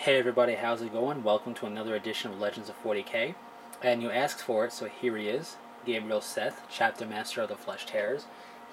Hey everybody, how's it going? Welcome to another edition of Legends of 40k. And you asked for it, so here he is. Gabriel Seth, Chapter Master of the Flesh Tearers.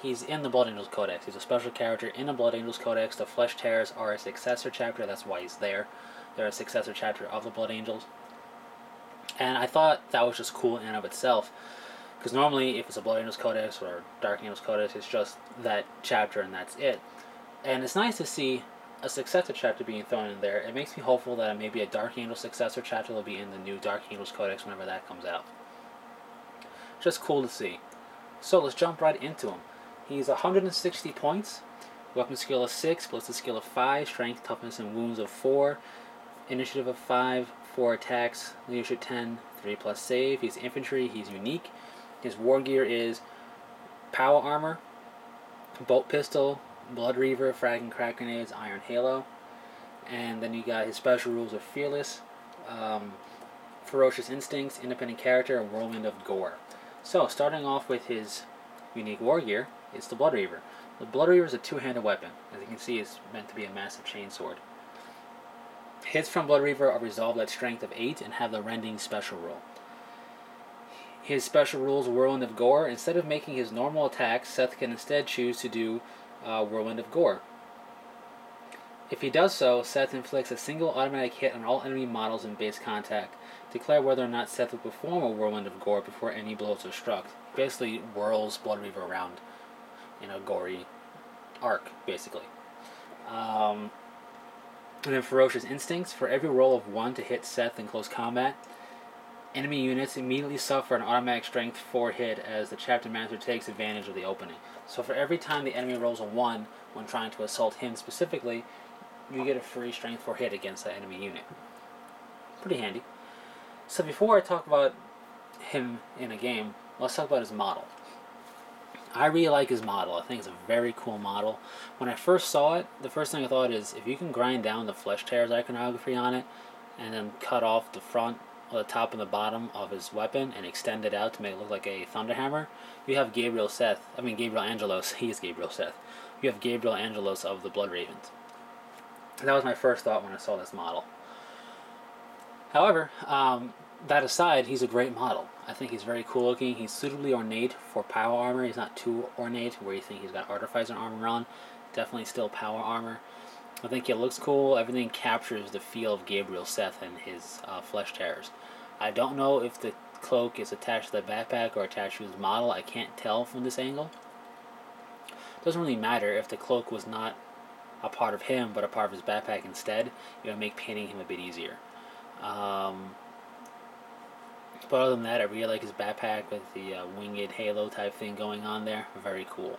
He's in the Blood Angels Codex. He's a special character in the Blood Angels Codex. The Flesh Tearers are a successor chapter, that's why he's there. They're a successor chapter of the Blood Angels. And I thought that was just cool in and of itself. Because normally, if it's a Blood Angels Codex or Dark Angels Codex, it's just that chapter and that's it. And it's nice to see a successor chapter being thrown in there. It makes me hopeful that maybe a Dark Angel successor chapter will be in the new Dark Angels Codex whenever that comes out. Just cool to see. So let's jump right into him. He's 160 points, weapon skill of 6, ballistic skill of 5, strength, toughness, and wounds of 4, initiative of 5, 4 attacks, leadership 10, 3 plus save. He's infantry, he's unique. His war gear is power armor, bolt pistol, Blood Reaver, Frag and Crack Grenades, Iron Halo. And then you got his special rules of Fearless, Ferocious Instincts, Independent Character, and Whirlwind of Gore. So, starting off with his unique war gear, it's the Blood Reaver. The Blood Reaver is a two-handed weapon. As you can see, it's meant to be a massive chainsword. Hits from Blood Reaver are resolved at strength of 8 and have the Rending special rule. His special rules, Whirlwind of Gore. Instead of making his normal attacks, Seth can instead choose to do Whirlwind of Gore. If he does so, Seth inflicts a single automatic hit on all enemy models in base contact. Declare whether or not Seth will perform a Whirlwind of Gore before any blows are struck. He basically whirls Blood Reaver around in a gory arc, basically. And then Ferocious Instincts. For every roll of 1 to hit Seth in close combat, enemy units immediately suffer an automatic strength 4 hit as the Chapter Master takes advantage of the opening. So for every time the enemy rolls a 1 when trying to assault him specifically, you get a free strength 4 hit against that enemy unit. Pretty handy. So before I talk about him in a game, let's talk about his model. I really like his model. I think it's a very cool model. When I first saw it, the first thing I thought is, if you can grind down the Flesh Tearers iconography on it, and then cut off the front, or the top and the bottom of his weapon, and extend it out to make it look like a Thunderhammer, you have Gabriel Angelos. He is Gabriel Seth. You have Gabriel Angelos of the Blood Ravens. That was my first thought when I saw this model. However, that aside, he's a great model. I think he's very cool looking. He's suitably ornate for power armor. He's not too ornate where you think he's got Artificer armor on. Definitely still power armor. I think it looks cool. Everything captures the feel of Gabriel Seth and his Flesh Tearers. I don't know if the cloak is attached to the backpack or attached to his model. I can't tell from this angle. It doesn't really matter if the cloak was not a part of him but a part of his backpack instead. It would make painting him a bit easier. But other than that, I really like his backpack with the winged halo type thing going on there. Very cool.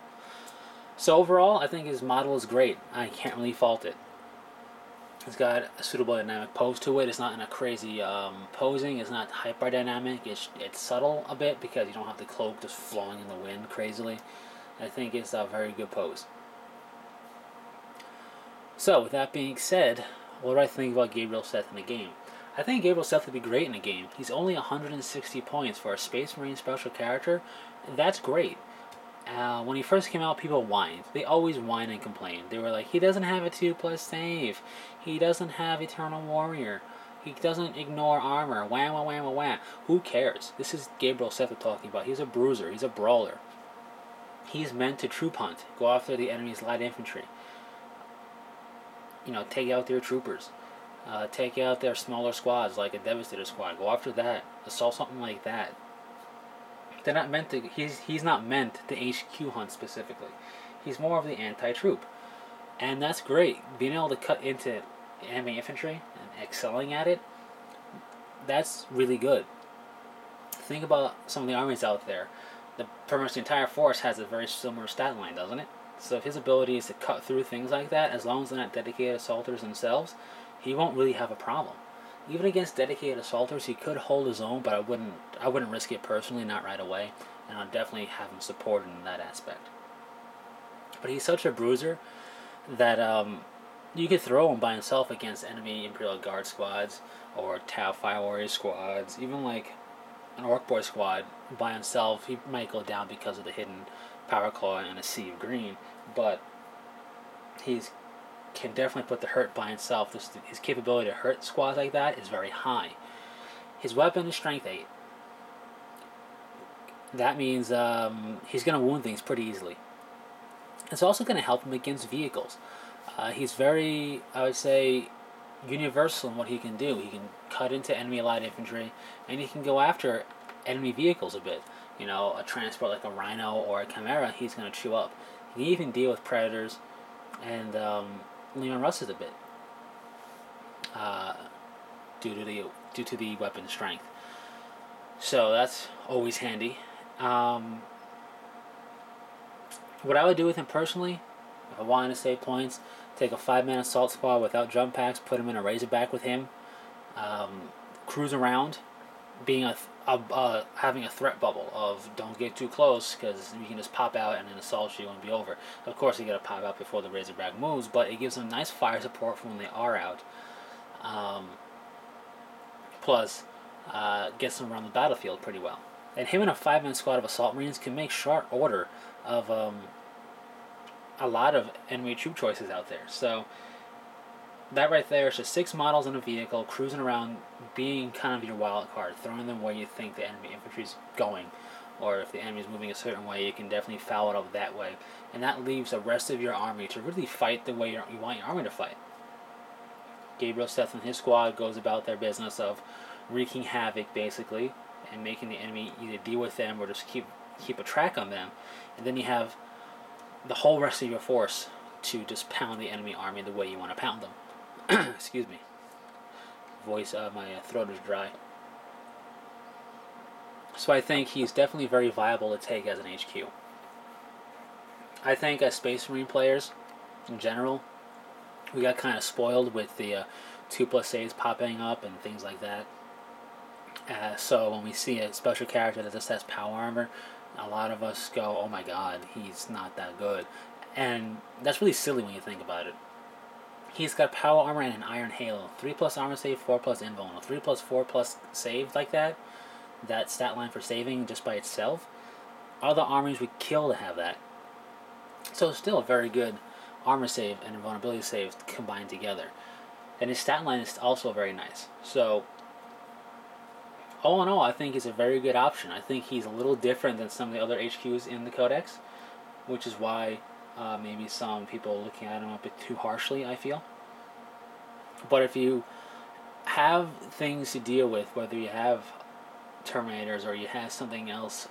So overall, I think his model is great. I can't really fault it. It's got a suitable dynamic pose to it. It's not in a crazy posing. It's not hyper dynamic. It's subtle a bit because you don't have the cloak just flowing in the wind crazily. I think it's a very good pose. So with that being said, what do I think about Gabriel Seth in the game? I think Gabriel Seth would be great in a game. He's only 160 points for a Space Marine special character. That's great. When he first came out, people whined. They always whine and complain. They were like, he doesn't have a 2+ save. He doesn't have Eternal Warrior. He doesn't ignore armor. Wham, wham, wham, wham. Who cares? This is Gabriel Seth we're talking about. He's a bruiser. He's a brawler. He's meant to troop hunt. Go after the enemy's light infantry. You know, take out their troopers. Take out their smaller squads like a Devastator squad. Go after that. Assault something like that. They're not meant to. He's not meant to HQ hunt specifically. He's more of the anti-troop, and that's great. Being able to cut into enemy infantry and excelling at it, that's really good. Think about some of the armies out there. Pretty much the entire force has a very similar stat line, doesn't it? So if his ability is to cut through things like that, as long as they're not dedicated assaulters themselves, he won't really have a problem. Even against dedicated assaulters, he could hold his own, but I wouldn't risk it personally, not right away, and I'd definitely have him supported in that aspect. But he's such a bruiser that you could throw him by himself against enemy Imperial Guard squads or Tau Fire Warrior squads, even like an Orc Boy squad by himself. He might go down because of the hidden Power Claw and a Sea of Green, but he's can definitely put the hurt by himself. His capability to hurt squads like that is very high. His weapon is strength 8. That means he's going to wound things pretty easily. It's also going to help him against vehicles. He's very, I would say, universal in what he can do. He can cut into enemy light infantry, and he can go after enemy vehicles a bit. You know, a transport like a Rhino or a Chimera, he's going to chew up. He can even deal with Predators and Leman Russes a bit due to the weapon strength. So that's always handy. What I would do with him personally, if I wanted to save points, take a 5-man assault squad without jump packs, put him in a Razorback with him, cruise around, being having a threat bubble of don't get too close because you can just pop out and then assault you and be over. Of course, you got to pop out before the Razorback moves, but it gives them nice fire support for when they are out. Plus, gets them around the battlefield pretty well. And him and a 5-man squad of Assault Marines can make short order of a lot of enemy troop choices out there. So that right there is just 6 models in a vehicle, cruising around, being kind of your wild card, throwing them where you think the enemy infantry is going. Or if the enemy is moving a certain way, you can definitely foul it up that way. And that leaves the rest of your army to really fight the way you want your army to fight. Gabriel, Seth, and his squad goes about their business of wreaking havoc, basically, and making the enemy either deal with them or just keep a track on them. And then you have the whole rest of your force to just pound the enemy army the way you want to pound them. Excuse me. My throat is dry. So I think he's definitely very viable to take as an HQ. I think as Space Marine players, in general, we got kind of spoiled with the 2+ saves popping up and things like that. So when we see a special character that just has power armor, a lot of us go, oh my god, he's not that good. And that's really silly when you think about it. He's got power armor and an iron halo. 3+ armor save, 4+ invulnerable. 3+, 4+ save like that stat line for saving just by itself, other armies would kill to have that. So it's still a very good armor save and invulnerability save combined together. And his stat line is also very nice. So all in all, I think he's a very good option. I think he's a little different than some of the other HQs in the Codex, which is why maybe some people are looking at him a bit too harshly, I feel. But if you have things to deal with, whether you have Terminators or you have something else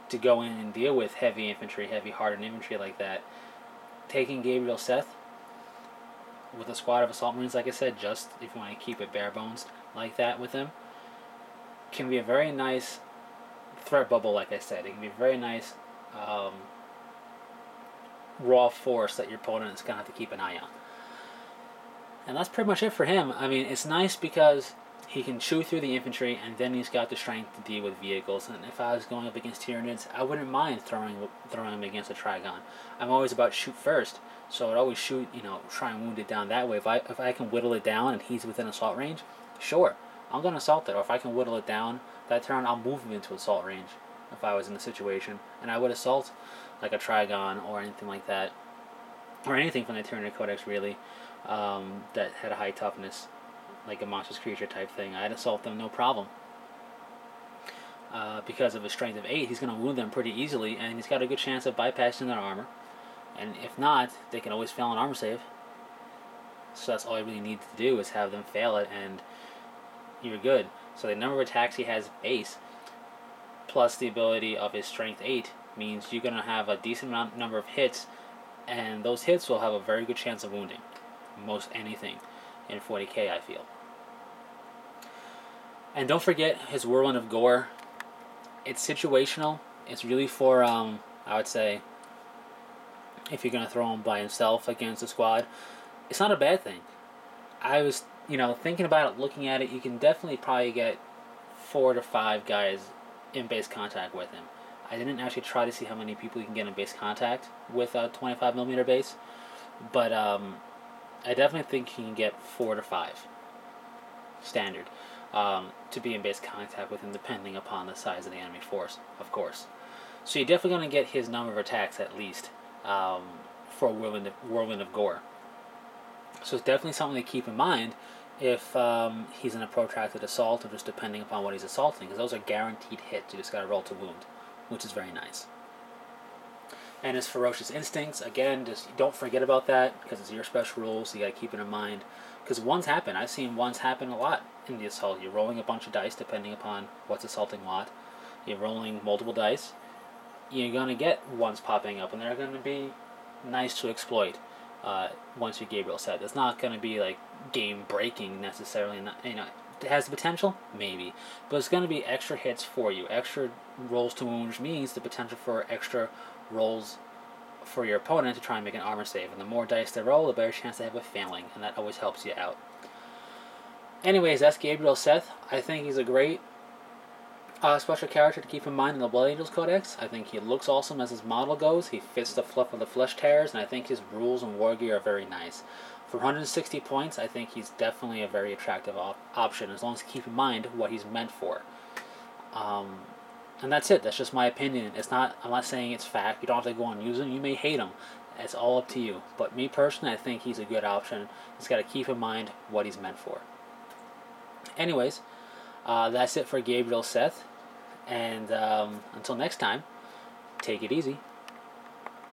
to go in and deal with heavy infantry, heavy hardened infantry like that, taking Gabriel Seth with a squad of Assault Marines, like I said, just if you want to keep it bare bones like that with him, can be a very nice threat bubble, like I said. It can be a very nice raw force that your opponent is going to have to keep an eye on. And that's pretty much it for him. I mean, it's nice because he can chew through the infantry, and then he's got the strength to deal with vehicles. And if I was going up against Tyranids, I wouldn't mind throwing him against a Trigon. I'm always about shoot first, so I'd always shoot, try and wound it down that way. If I can whittle it down and he's within assault range, sure, I'm going to assault it. Or if I can whittle it down that turn, I'll move him into assault range if I was in the situation. And I would assault like a Trigon or anything like that. Or anything from the Tyranid Codex, really, that had a high toughness, like a monstrous creature type thing. I'd assault them no problem. Because of his strength of 8, he's going to wound them pretty easily, and he's got a good chance of bypassing their armor. And if not, they can always fail an armor save. So that's all you really need to do, is have them fail it, and you're good. So the number of attacks he has base, plus the ability of his strength 8, means you're going to have a decent number of hits, and those hits will have a very good chance of wounding most anything in 40k, I feel. And don't forget his Whirlwind of Gore. It's situational. It's really for, I would say, if you're going to throw him by himself against a squad, it's not a bad thing. I was, thinking about it, looking at it, you can definitely probably get 4 to 5 guys in base contact with him. I didn't actually try to see how many people you can get in base contact with a 25mm base, but I definitely think you can get 4 to 5 standard to be in base contact with him, depending upon the size of the enemy force, of course. So you're definitely going to get his number of attacks at least for Whirlwind of Gore. So it's definitely something to keep in mind if he's in a protracted assault, or just depending upon what he's assaulting, because those are guaranteed hits. You just got to roll to wound, which is very nice. And his ferocious instincts, again, just don't forget about that, because it's your special rules, so you got to keep it in mind. Because ones happen. I've seen ones happen a lot in the assault. You're rolling a bunch of dice depending upon what's assaulting what. You're rolling multiple dice. You're going to get ones popping up, and they're going to be nice to exploit. Once you Gabriel said, it's not going to be like game breaking necessarily. It has the potential, maybe, but it's going to be extra hits for you. Extra rolls to wound, which means the potential for extra rolls for your opponent to try and make an armor save. And the more dice they roll, the better chance they have of failing, and that always helps you out. Anyways, that's Gabriel Seth. I think he's a great special character to keep in mind in the Blood Angels Codex. I think he looks awesome as his model goes. He fits the fluff of the Flesh Tearers, and I think his rules and war gear are very nice. For 160 points, I think he's definitely a very attractive option, as long as you keep in mind what he's meant for. And that's it. That's just my opinion. I'm not saying it's fact. You don't have to go and use him. You may hate him. It's all up to you. But me personally, I think he's a good option. Just got to keep in mind what he's meant for. Anyways, that's it for Gabriel Seth. And until next time, take it easy.